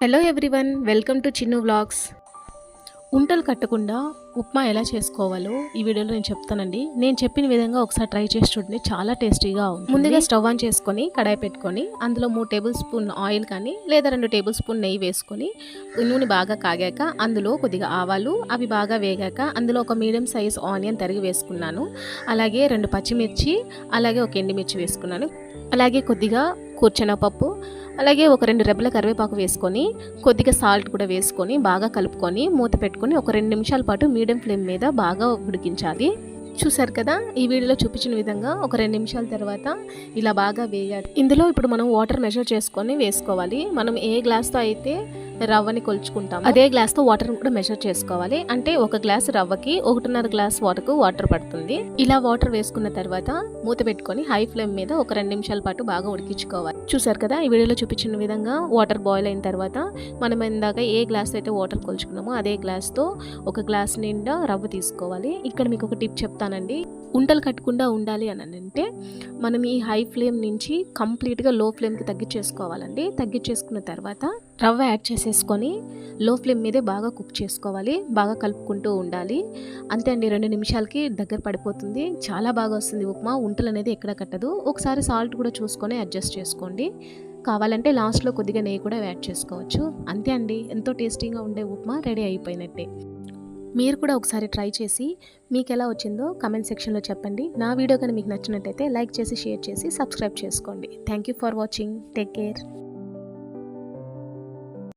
Hello everyone, welcome to Chinnu vlogs. ఉంటలు కట్టకుండా ఉప్మా ఎలా చేసుకోవాలో ఈ వీడియోలో నేను చెప్తానండి. నేను చెప్పిన విధంగా ఒకసారి ట్రై చేసి చూడండి, చాలా టేస్టీగా ఉంటుంది. ముందుగా స్టవ్ ఆన్ చేసుకొని కడాయి పెట్టుకొని అందులో 3 టేబుల్ స్పూన్ ఆయిల్ కానీ లేదా 2 టేబుల్ స్పూన్ నెయ్యి వేసుకొని నూనె బాగా కాగాక అందులో కొద్దిగా ఆవాలు, అవి బాగా వేగాక అందులో ఒక మీడియం సైజ్ ఆనియన్ తరిగి వేసుకున్నాను. అలాగే 2 పచ్చిమిర్చి, అలాగే ఒక ఎండుమిర్చి వేసుకున్నాను. అలాగే కొద్దిగా కూర్చెనపప్పు, అలాగే ఒక 2 రెబ్బల కరివేపాకు వేసుకొని కొద్దిగా సాల్ట్ కూడా వేసుకొని బాగా కలుపుకొని మూత పెట్టుకొని ఒక 2 నిమిషాల పాటు మీడియం ఫ్లేమ్ మీద బాగా ఉడికించాలి. చూసారు కదా, ఈ వీడియోలో చూపించిన విధంగా ఒక 2 నిమిషాల తర్వాత ఇలా బాగా వేయాలి. ఇందులో ఇప్పుడు మనం వాటర్ మెజర్ చేసుకొని వేసుకోవాలి. మనం ఏ గ్లాస్తో అయితే రవ్వని కొలుచుకుంటాం అదే గ్లాస్తో వాటర్ కూడా మెజర్ చేసుకోవాలి. అంటే ఒక గ్లాస్ రవ్వకి 1.5 గ్లాస్ వరకు వాటర్ పడుతుంది. ఇలా వాటర్ వేసుకున్న తర్వాత మూత పెట్టుకొని హై ఫ్లేమ్ మీద ఒక 2 నిమిషాల పాటు బాగా ఉడికించుకోవాలి. చూసారు కదా, ఈ వీడియోలో చూపించిన విధంగా వాటర్ బాయిల్ అయిన తర్వాత మనం ఇందాక ఏ గ్లాస్ అయితే వాటర్ కొలుచుకున్నామో అదే గ్లాస్తో ఒక గ్లాస్ నిండా రవ్వ తీసుకోవాలి. ఇక్కడ మీకు ఒక టిప్ చెప్తానండి. ఉంటలు కట్టకుండా ఉండాలి అని అంటే మనం ఈ హై ఫ్లేమ్ నుంచి కంప్లీట్గా లో ఫ్లేమ్కి తగ్గించేసుకోవాలండి. తగ్గించేసుకున్న తర్వాత రవ్వ యాడ్ చేసేసుకొని లో ఫ్లేమ్ మీదే బాగా కుక్ చేసుకోవాలి. బాగా కలుపుకుంటూ ఉండాలి. అంతే అండి, 2 నిమిషాలకి దగ్గర పడిపోతుంది. చాలా బాగా వస్తుంది ఉప్మా. ఉంటలు అనేది ఎక్కడ కట్టదు. ఒకసారి సాల్ట్ కూడా చూసుకొని అడ్జస్ట్ చేసుకోండి. కావాలంటే లాస్ట్లో కొద్దిగా నెయ్యి కూడా యాడ్ చేసుకోవచ్చు. అంతే అండి, ఎంతో టేస్టీగా ఉండే ఉప్మా రెడీ అయిపోయినట్టే. మీరు కూడా ఒకసారి ట్రై చేసి మీకు ఎలా వచ్చిందో కామెంట్ సెక్షన్లో చెప్పండి. నా వీడియో కానీ మీకు నచ్చినట్టయితే లైక్ చేసి, షేర్ చేసి, సబ్స్క్రైబ్ చేసుకోండి. Thank you for watching. Take care.